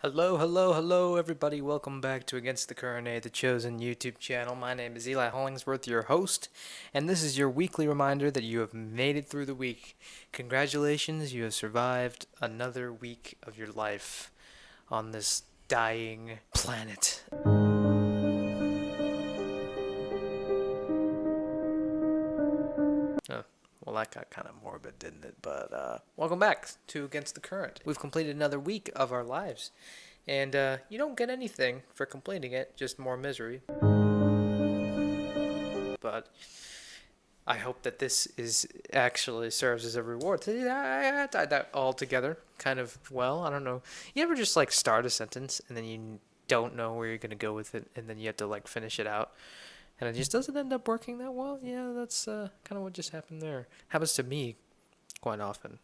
Hello, hello, hello, everybody. Welcome back to Against the Current, the Chosen YouTube channel. My name is Eli Hollingsworth, your host, and this is your weekly reminder that you have made it through the week. Congratulations, you have survived another week of your life on this dying planet. Oh, well, that got kind of morbid, didn't it? But welcome back to Against the Current. We've completed another week of our lives. And you don't get anything for completing it, just more misery. But I hope that this is actually serves as a reward. I tied that all together kind of well. I don't know. You ever just like start a sentence and then you don't know where you're gonna go with it, and then you have to like finish it out, and it just doesn't end up working that well? Yeah, that's kind of what just happened there. Happens to me quite often.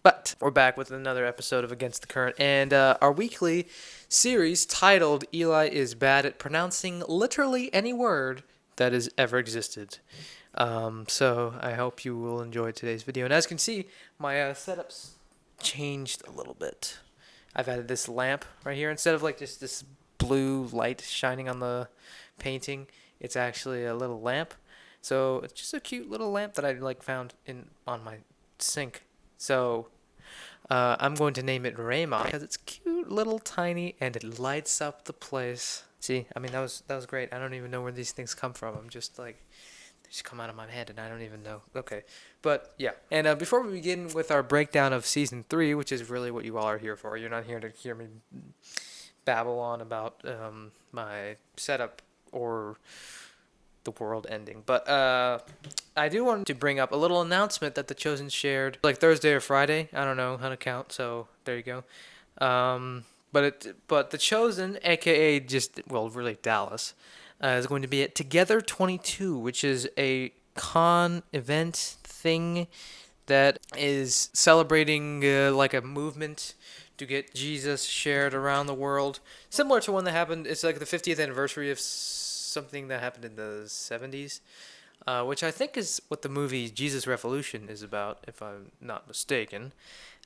But we're back with another episode of Against the Current, and our weekly series titled Eli is Bad at Pronouncing Literally Any Word That Has Ever Existed. So I hope you will enjoy today's video. And as you can see, my setup's changed a little bit. I've added this lamp right here. Instead of like just this blue light shining on the painting, it's actually a little lamp. So it's just a cute little lamp that I like found on my sink. So I'm going to name it Raymond because it's cute, little, tiny, and it lights up the place. See, I mean that was great. I don't even know where these things come from. I'm just like they just come out of my head, and I don't even know. Okay, but yeah. And before we begin with our breakdown of season 3, which is really what you all are here for, you're not here to hear me babble on about my setup or the world ending. But I do want to bring up a little announcement that the Chosen shared, like Thursday or Friday. I don't know how to count, so there you go. But the Chosen, aka really Dallas, is going to be at Together 22, which is a con event thing that is celebrating like a movement to get Jesus shared around the world, similar to one that happened. It's like the 50th anniversary of something that happened in the 70s, which I think is what the movie Jesus Revolution is about, if I'm not mistaken.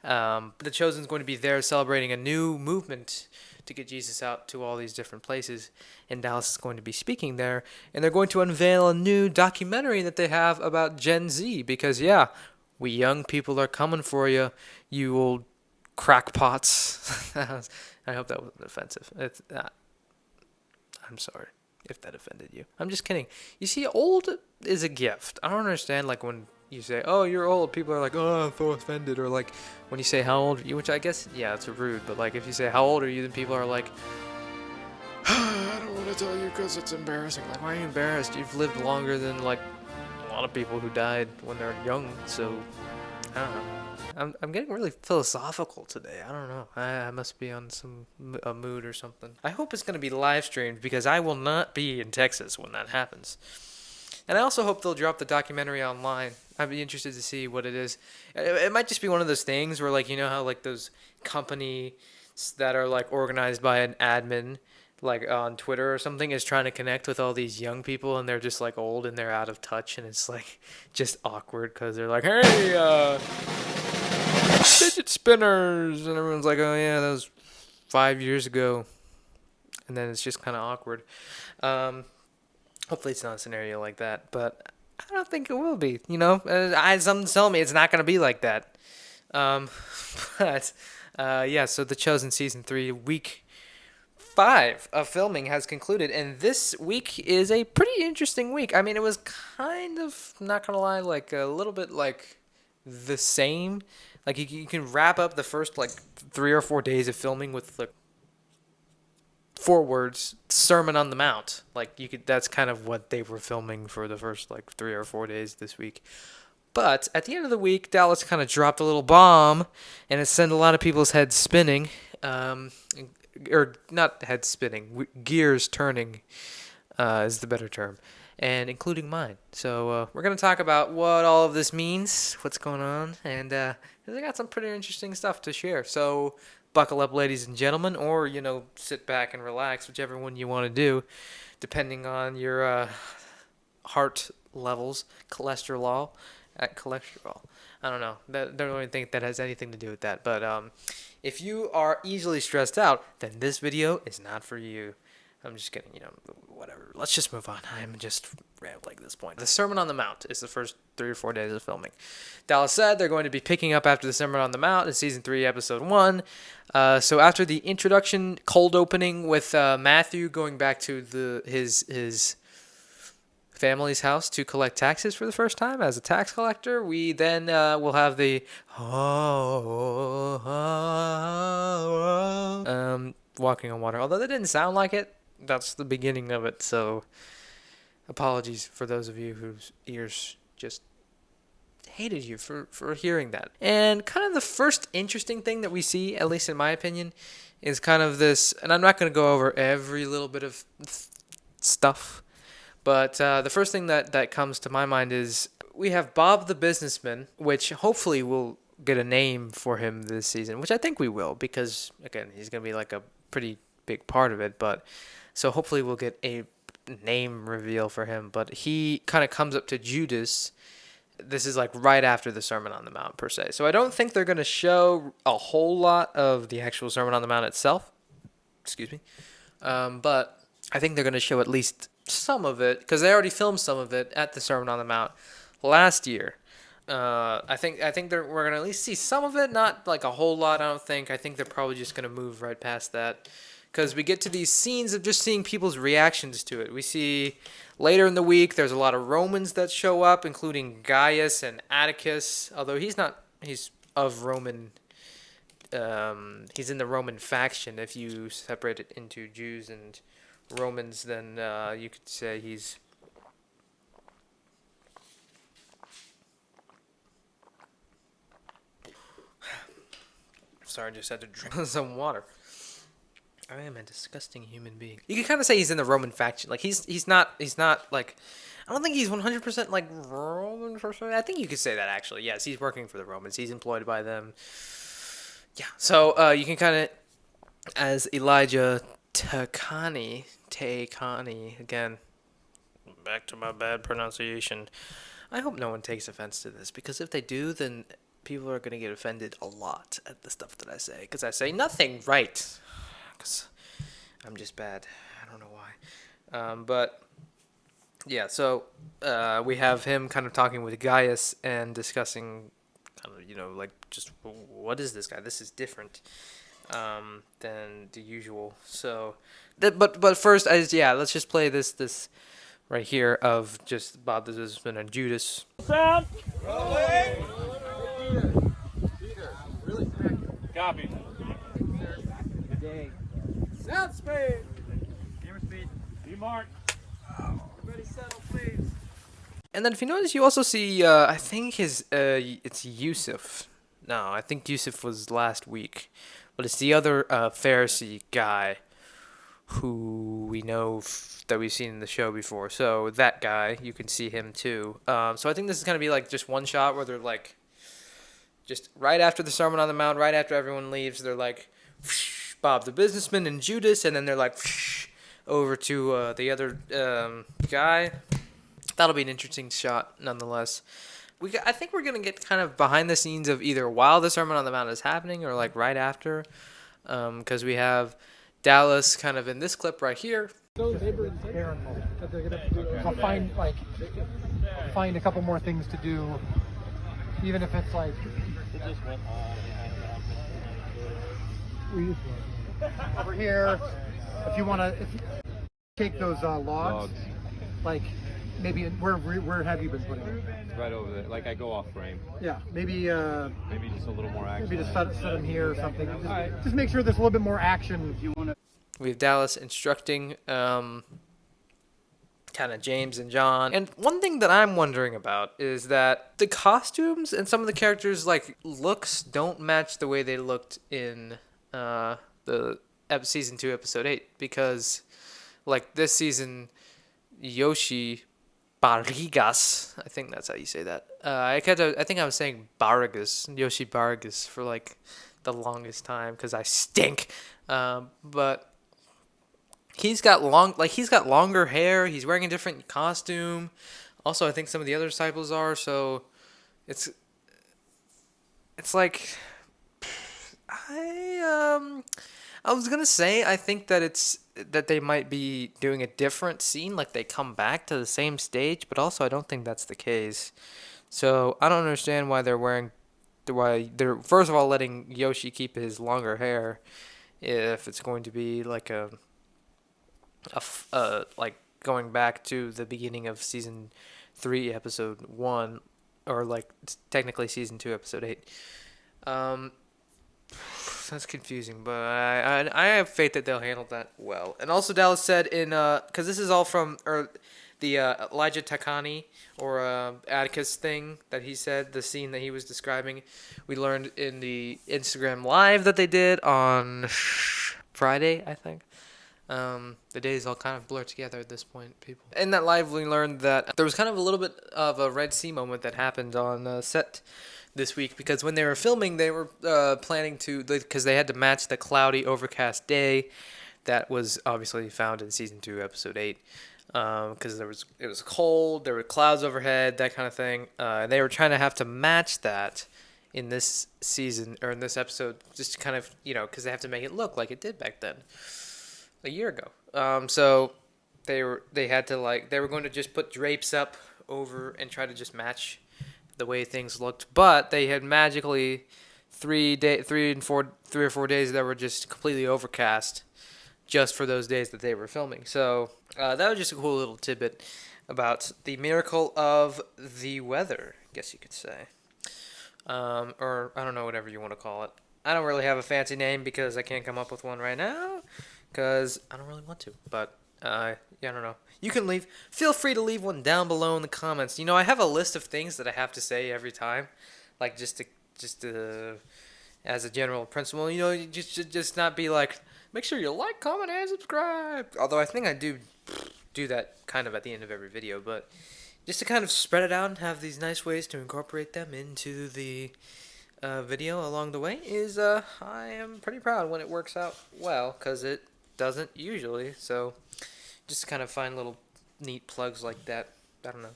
The Chosen's going to be there celebrating a new movement to get Jesus out to all these different places, and Dallas is going to be speaking there, and they're going to unveil a new documentary that they have about Gen Z, because yeah, we young people are coming for you, you old crackpots. I hope that wasn't offensive. I'm sorry if that offended you. I'm just kidding. You see, old is a gift. I don't understand, like, when you say, oh, you're old, people are like, oh, I'm so offended. Or, like, when you say, how old are you? Which I guess, yeah, it's rude. But, like, if you say, how old are you? Then people are like, I don't want to tell you because it's embarrassing. Like, why are you embarrassed? You've lived longer than, like, a lot of people who died when they're young. So, I don't know. I'm getting really philosophical today. I don't know. I must be on a mood or something. I hope it's going to be live streamed because I will not be in Texas when that happens. And I also hope they'll drop the documentary online. I'd be interested to see what it is. It might just be one of those things where, like, you know how, like, those companies that are, like, organized by an admin, like, on Twitter or something, is trying to connect with all these young people, and they're just, like, old and they're out of touch, and it's, like, just awkward because they're like, hey, fidget spinners, and everyone's like, oh yeah, that was 5 years ago, and then it's just kind of awkward. Hopefully it's not a scenario like that, but I don't think it will be. You know, something tell me it's not going to be like that. Um, but yeah, so the Chosen season 3, week 5 of filming has concluded, and this week is a pretty interesting week. I mean, it was kind of, not gonna lie, like a little bit like the same. Like you can wrap up the first like 3 or 4 days of filming with like 4 words, Sermon on the Mount. Like you could, that's kind of what they were filming for the first like 3 or 4 days this week. But at the end of the week, Dallas kind of dropped a little bomb, and it sent a lot of people's heads spinning. Or not head spinning, gears turning is the better term, and including mine. So we're going to talk about what all of this means, what's going on, and I got some pretty interesting stuff to share. So buckle up, ladies and gentlemen, or, you know, sit back and relax, whichever one you want to do, depending on your heart levels, cholesterol. I don't know. Don't really think that has anything to do with that, but If you are easily stressed out, then this video is not for you. I'm just kidding, whatever. Let's just move on. I'm just rambling at this point. The Sermon on the Mount is the first 3 or 4 days of filming. Dallas said they're going to be picking up after the Sermon on the Mount in season 3, episode 1. So after the introduction, cold opening with Matthew going back to his family's house to collect taxes for the first time as a tax collector, we then will have the walking on water. Although that didn't sound like it, that's the beginning of it. So apologies for those of you whose ears just hated you for hearing that. And kind of the first interesting thing that we see, at least in my opinion, is kind of this, and I'm not going to go over every little bit of stuff, but the first thing that comes to my mind is we have Bob the businessman, which hopefully will get a name for him this season, which I think we will, because, again, he's going to be like a pretty big part of it, but so hopefully we'll get a name reveal for him. But he kind of comes up to Judas. This is like right after the Sermon on the Mount, per se. So I don't think they're going to show a whole lot of the actual Sermon on the Mount itself. Excuse me. But I think they're going to show at least some of it, because they already filmed some of it at the Sermon on the Mount last year. I think we're going to at least see some of it, not like a whole lot, I don't think. I think they're probably just going to move right past that, because we get to these scenes of just seeing people's reactions to it. We see later in the week there's a lot of Romans that show up, including Gaius and Atticus, although he's of Roman, he's in the Roman faction. If you separate it into Jews and Romans, then you could say he's... Sorry, I just had to drink some water. I am a disgusting human being. You can kind of say he's in the Roman faction. Like he's not like, I don't think he's 100% like Roman per se. I think you could say that actually. Yes, he's working for the Romans. He's employed by them. Yeah. So you can kind of, as Elijah Takani again. Back to my bad pronunciation. I hope no one takes offense to this, because if they do, then people are going to get offended a lot at the stuff that I say, because I say nothing right. Because I'm just bad. I don't know why. But, yeah, so we have him kind of talking with Gaius and discussing, kind of, like, just what is this guy? This is different than the usual. So, but first, let's just play this right here of just Bob the businessman and Judas. Sound. Rolling. Copy. Sound speed. Camera speed. D-mark. Everybody settle, please. And then if you notice, you also see, I think it's Yusuf. No, I think Yusuf was last week. But it's the other Pharisee guy who we know that we've seen in the show before. So that guy, you can see him too. So I think this is going to be like just one shot where they're like, just right after the Sermon on the Mount, right after everyone leaves, they're like, Bob the businessman and Judas, and then they're like, over to the other guy. That'll be an interesting shot nonetheless. I think we're going to get kind of behind the scenes of either while the Sermon on the Mount is happening or like right after, because we have Dallas kind of in this clip right here. Those neighbors Aaron that they're gonna do. I'll find a couple more things to do, even if it's like over here. If you take those logs, like maybe where have you been putting them? Right over there. Like I go off frame. Yeah, maybe just a little more action. maybe just set them here or something. Just make sure there's a little bit more action. If you want to. We have Dallas instructing kind of James and John. And one thing that I'm wondering about is that the costumes and some of the characters' like looks don't match the way they looked in the season 2, episode 8. Because like this season, Yoshi Barrigas, I think that's how you say that. I think I was saying Barrigas, Yoshi Barrigas for like the longest time because I stink. But he's got longer hair. He's wearing a different costume. Also, I think some of the other disciples are. So it's like I was gonna say I think that they might be doing a different scene, like they come back to the same stage, but also I don't think that's the case. So I don't understand why they're first of all letting Yoshi keep his longer hair if it's going to be like like going back to the beginning of season 3, episode 1, or like technically season 2, episode 8. Um, that's confusing, but I have faith that they'll handle that well. And also Dallas said in because this is all from the Elijah Takani or Atticus thing that he said, the scene that he was describing, we learned in the Instagram live that they did on Friday, I think. The days all kind of blur together at this point, people. In that live, we learned that there was kind of a little bit of a Red Sea moment that happened on set this week, because when they were filming, they were planning to, because they had to match the cloudy, overcast day that was obviously found in season 2, episode 8. Because it was cold, there were clouds overhead, that kind of thing. And they were trying to have to match that in this season, or in this episode, just to kind of, because they have to make it look like it did back then, a year ago. So they were going to just put drapes up over and try to just match the way things looked, but they had magically 3 or 4 days that were just completely overcast, just for those days that they were filming. So that was just a cool little tidbit about the miracle of the weather, I guess you could say. Or I don't know, whatever you want to call it. I don't really have a fancy name because I can't come up with one right now, because I don't really want to. But yeah, I don't know. You can feel free to leave one down below in the comments. I have a list of things that I have to say every time, like just to as a general principle. You just not be like, make sure you like, comment, and subscribe. Although I think I do that kind of at the end of every video, but just to kind of spread it out and have these nice ways to incorporate them into the video along the way I am pretty proud when it works out well, because it doesn't usually. So just to kind of find little neat plugs like that. I don't know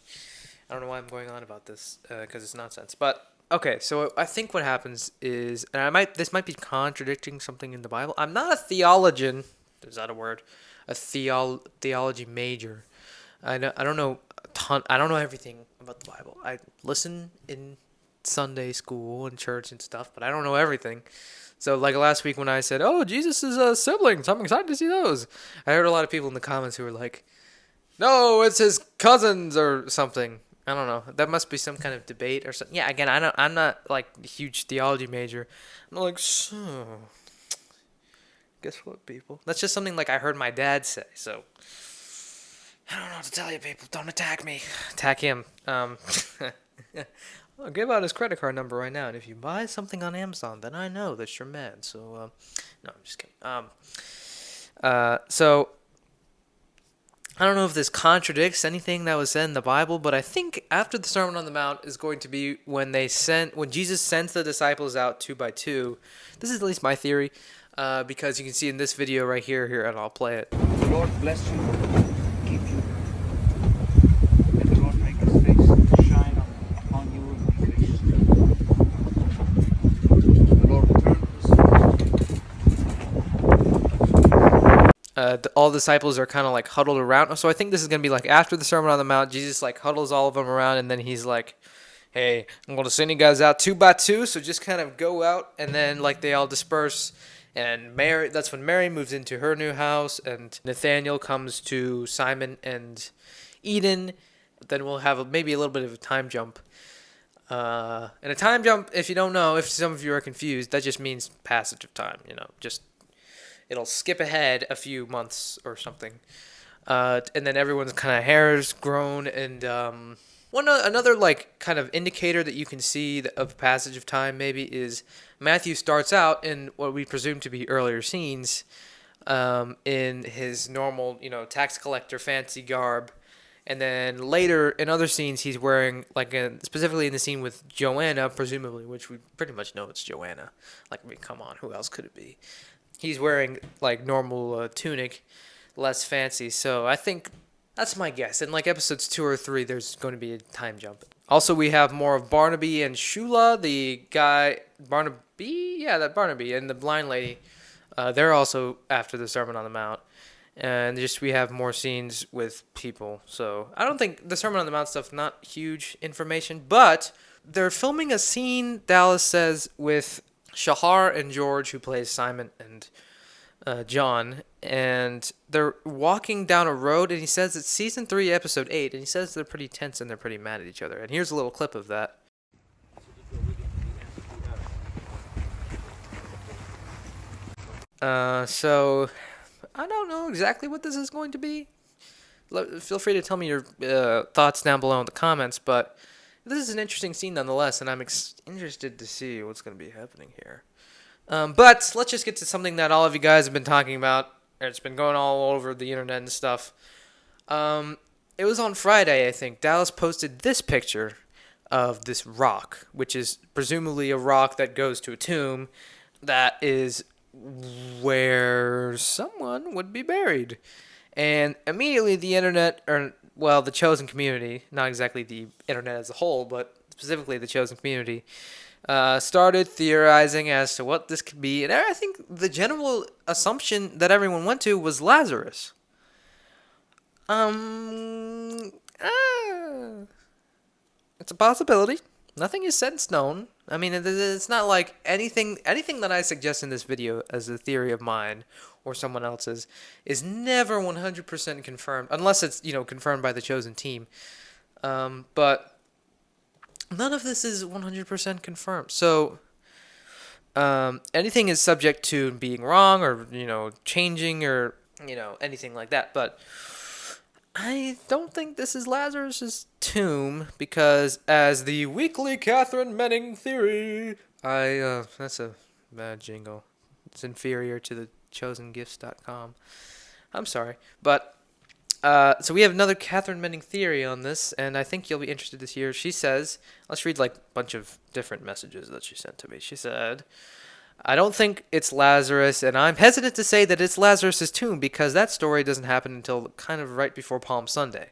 why I'm going on about this, because it's nonsense. But okay, so I think what happens is, and this might be contradicting something in the Bible. I'm not a theologian. Is that a word? A theology major. I don't know a ton. I don't know everything about the Bible. I listen in Sunday school and church and stuff, but I don't know everything. So like last week when I said, "Oh, Jesus is a sibling," so I'm excited to see those. I heard a lot of people in the comments who were like, "No, it's his cousins or something." I don't know. That must be some kind of debate or something. Yeah, again, I'm not like a huge theology major. I'm like, so guess what, people? That's just something like I heard my dad say. So I don't know what to tell you, people. Don't attack me. Attack him. I'll give out his credit card number right now, and if you buy something on Amazon, then I know that you're mad. So no, I'm just kidding. So I don't know if this contradicts anything that was said in the Bible, but I think after the Sermon on the Mount is going to be when Jesus sends the disciples out 2 by 2. This is at least my theory, because you can see in this video right here, and I'll play it. The Lord bless you, keep you. May the Lord make his face to shine upon you and be gracious to you. The Lord turn his All the disciples are kind of like huddled around. So I think this is going to be like after the Sermon on the Mount, Jesus like huddles all of them around, and then he's like, hey, I'm going to send you guys out 2 by 2, so just kind of go out, and then like they all disperse. And that's when Mary moves into her new house, and Nathaniel comes to Simon and Eden. Then we'll have maybe a little bit of a time jump. And a time jump, if you don't know, if some of you are confused, that just means passage of time. Just it'll skip ahead a few months or something. And then everyone's kind of hair is grown, and another like kind of indicator that you can see of passage of time maybe is Matthew starts out in what we presume to be earlier scenes, in his normal, tax collector fancy garb, and then later in other scenes he's wearing specifically in the scene with Joanna, presumably, which we pretty much know it's Joanna. Like, I mean, come on, who else could it be? He's wearing like normal tunic, less fancy. So I think that's my guess. In like episodes 2 or 3, there's going to be a time jump. Also, we have more of Barnaby and Shula, the guy Barnaby that Barnaby and the blind lady, they're also after the Sermon on the Mount. And just we have more scenes with people. So I don't think the Sermon on the Mount stuff, not huge information, but they're filming a scene, Dallas says, with Shahar and George, who plays Simon and John, and they're walking down a road, and he says it's season 3, episode 8, and he says they're pretty tense and they're pretty mad at each other. And here's a little clip of that. So I don't know exactly what this is going to be. Feel free to tell me your thoughts down below in the comments, but this is an interesting scene nonetheless, and I'm interested to see what's going to be happening here. But let's just get to something that all of you guys have been talking about. It's been going all over the internet and stuff. It was on Friday, I think. Dallas posted this picture of this rock, which is presumably a rock that goes to a tomb that is where someone would be buried. And immediately the internet, the chosen community, not exactly the internet as a whole, but specifically the chosen community, started theorizing as to what this could be. And I think the general assumption that everyone went to was Lazarus. It's a possibility. Nothing is set in stone. I mean, it's not like anything that I suggest in this video as a theory of mine or someone else's is never 100% confirmed, unless it's, confirmed by the chosen team. But none of this is 100% confirmed. So anything is subject to being wrong or, changing or, anything like that. But I don't think this is Lazarus's tomb because, as the weekly Catherine Menning theory, that's a bad jingle. It's inferior to the chosengifts.com. I'm sorry. But, so we have another Catherine Menning theory on this, and I think you'll be interested to hear. She says, let's read like a bunch of different messages that she sent to me. She said, I don't think it's Lazarus, and I'm hesitant to say that it's Lazarus' tomb because that story doesn't happen until kind of right before Palm Sunday.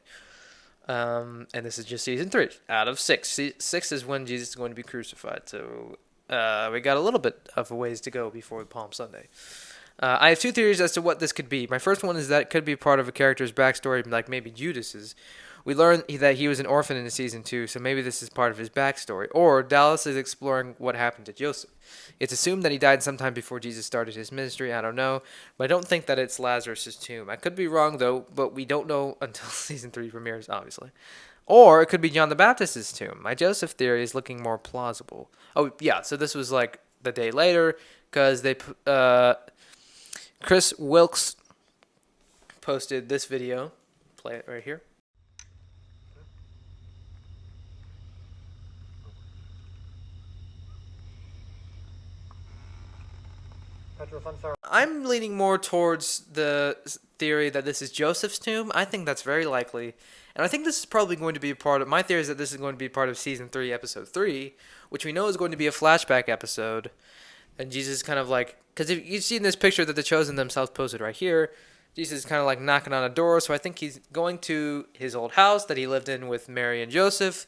And this is just season 3 out of 6. 6 is when Jesus is going to be crucified, so we got a little bit of a ways to go before Palm Sunday. I have 2 theories as to what this could be. My first one is that it could be part of a character's backstory, like maybe Judas's. We learned that he was an orphan in season 2, so maybe this is part of his backstory. Or Dallas is exploring what happened to Joseph. It's assumed that he died sometime before Jesus started his ministry. I don't know, but I don't think that it's Lazarus' tomb. I could be wrong, though, but we don't know until season 3 premieres, obviously. Or it could be John the Baptist's tomb. My Joseph theory is looking more plausible. Oh, yeah, so this was like the day later, because Chris Wilkes posted this video. Play it right here. I'm leaning more towards the theory that this is Joseph's tomb. I think that's very likely. And I think this is probably going to be a part of... My theory is that this is going to be part of Season 3, Episode 3, which we know is going to be a flashback episode. And Jesus is kind of like... Because if you've seen this picture that the Chosen themselves posted right here, Jesus is kind of like knocking on a door. So I think he's going to his old house that he lived in with Mary and Joseph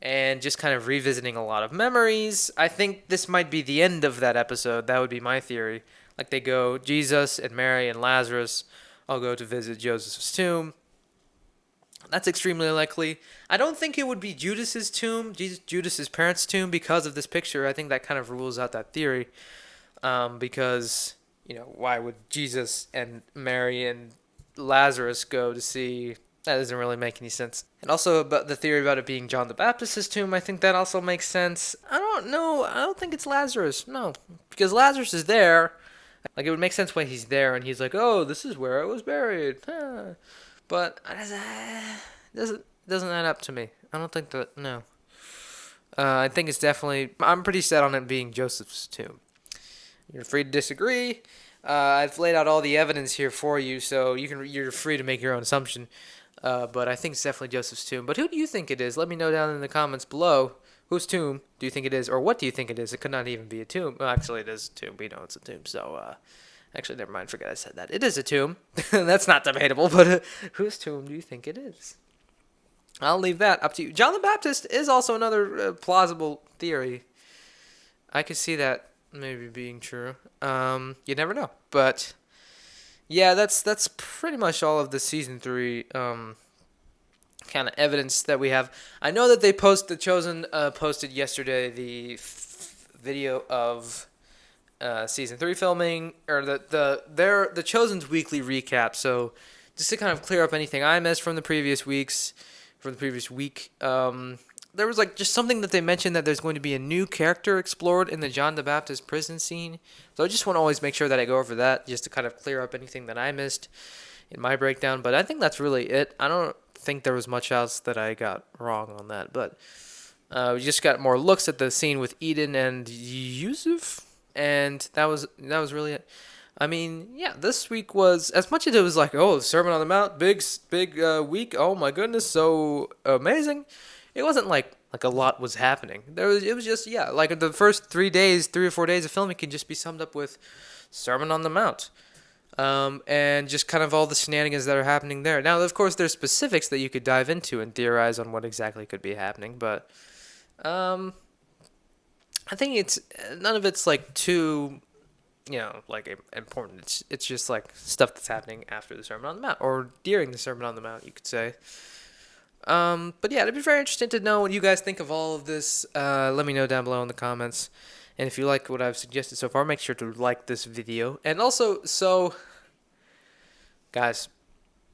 and just kind of revisiting a lot of memories. I think this might be the end of that episode. That would be my theory. Like they go, Jesus and Mary and Lazarus all go to visit Joseph's tomb. That's extremely likely. I don't think it would be Judas's tomb, Judas's parents' tomb, because of this picture. I think that kind of rules out that theory. Because, why would Jesus and Mary and Lazarus go to see... That doesn't really make any sense. And also about the theory about it being John the Baptist's tomb, I think that also makes sense. I don't know. I don't think it's Lazarus. No. Because Lazarus is there. Like, it would make sense why he's there, and he's like, oh, this is where I was buried. But it doesn't add up to me. I don't think that, no. I think it's definitely, I'm pretty set on it being Joseph's tomb. You're free to disagree. I've laid out all the evidence here for you, so you're free to make your own assumption. But I think it's definitely Joseph's tomb. But who do you think it is? Let me know down in the comments below. Whose tomb do you think it is? Or what do you think it is? It could not even be a tomb. Well, actually, it is a tomb. We know it's a tomb. So, actually, never mind. Forget I said that. It is a tomb. That's not debatable. But whose tomb do you think it is? I'll leave that up to you. John the Baptist is also another plausible theory. I could see that maybe being true. You never know. But yeah, that's pretty much all of the season 3 kind of evidence that we have. I know that The Chosen posted yesterday the video of season 3 filming, or the Chosen's weekly recap. So just to kind of clear up anything I missed from the previous week, there was like just something that they mentioned, that there's going to be a new character explored in the John the Baptist prison scene. So I just want to always make sure that I go over that, just to kind of clear up anything that I missed in my breakdown. But I think that's really it. I don't think there was much else that I got wrong on that. But we just got more looks at the scene with Eden and Yusuf, and that was really it. I mean, yeah, this week was, as much as it was like, oh, the Sermon on the Mount, big week, oh my goodness, so amazing. It wasn't like a lot was happening. It was just, yeah, like the first 3 or 4 days of filming can just be summed up with Sermon on the Mount. And just kind of all the shenanigans that are happening there. Now, of course, there's specifics that you could dive into and theorize on what exactly could be happening, but I think none of it's like too, like important. It's just like stuff that's happening after the Sermon on the Mount, or during the Sermon on the Mount, you could say. But yeah, it'd be very interesting to know what you guys think of all of this. Let me know down below in the comments. And if you like what I've suggested so far, make sure to like this video. And also, so, guys,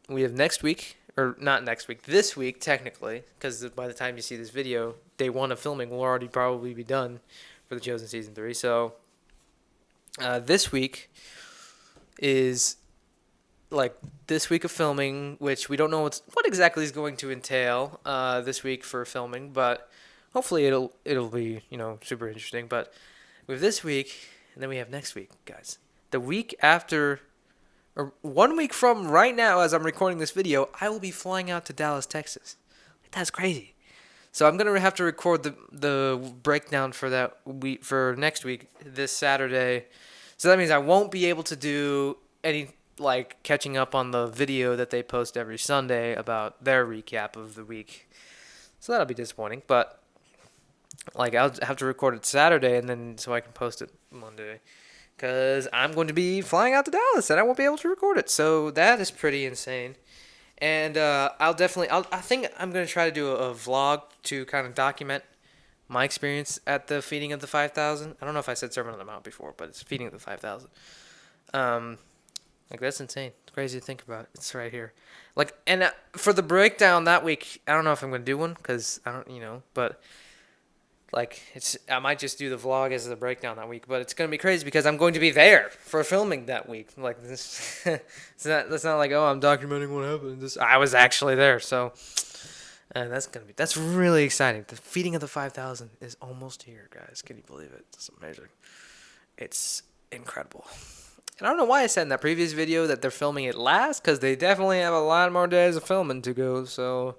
we have next week, or not next week, this week, technically, because by the time you see this video, day 1 of filming will already probably be done for The Chosen Season 3. So, this week is, like, this week of filming, which we don't know what exactly is going to entail this week for filming, but hopefully it'll be, super interesting. But we have this week, and then we have next week, guys. The week after, or 1 week from right now, as I'm recording this video, I will be flying out to Dallas, Texas. That's crazy. So I'm gonna have to record the breakdown for that week, for next week, this Saturday. So that means I won't be able to do any like catching up on the video that they post every Sunday about their recap of the week. So that'll be disappointing, but like I'll have to record it Saturday, and then so I can post it Monday, because I'm going to be flying out to Dallas and I won't be able to record it. So that is pretty insane. And I think I'm going to try to do a vlog to kind of document my experience at the feeding of the 5,000. I don't know if I said Sermon on the Mount before, but it's feeding of the 5,000. Like, that's insane. It's crazy to think about. It's right here. Like, and for the breakdown that week, I don't know if I'm going to do one, because I don't, but like, I might just do the vlog as the breakdown that week, but it's going to be crazy because I'm going to be there for filming that week. Like, this, it's not like, oh, I'm documenting what happened. I was actually there, so, and that's really exciting. The feeding of the 5,000 is almost here, guys. Can you believe it? It's amazing. It's incredible. And I don't know why I said in that previous video that they're filming it last, because they definitely have a lot more days of filming to go, so.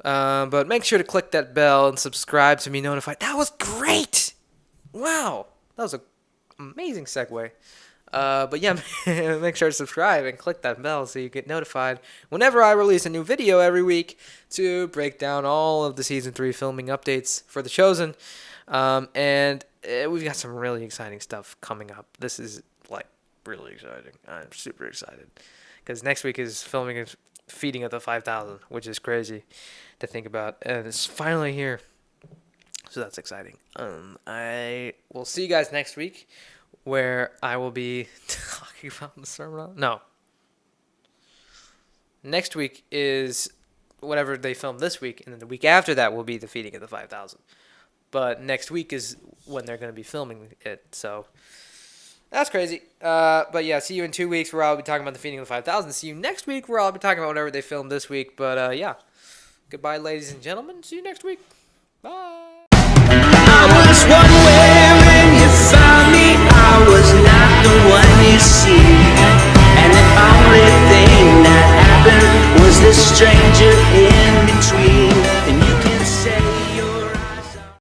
But make sure to click that bell and subscribe to be notified. That was great! Wow! That was an amazing segue. But yeah, make sure to subscribe and click that bell so you get notified whenever I release a new video every week to break down all of the Season 3 filming updates for The Chosen. And we've got some really exciting stuff coming up. This is, like, really exciting. I'm super excited. Because next week is filming feeding of the 5,000, which is crazy to think about. And it's finally here. So that's exciting. I will see you guys next week, where I will be talking about the sermon. No. Next week is whatever they filmed this week, and then the week after that will be the feeding of the 5,000. But next week is when they're going to be filming it, so that's crazy. But yeah, see you in 2 weeks where I'll be talking about the feeding of the 5,000. See you next week where I'll be talking about whatever they filmed this week. But yeah, goodbye, ladies and gentlemen. See you next week. Bye.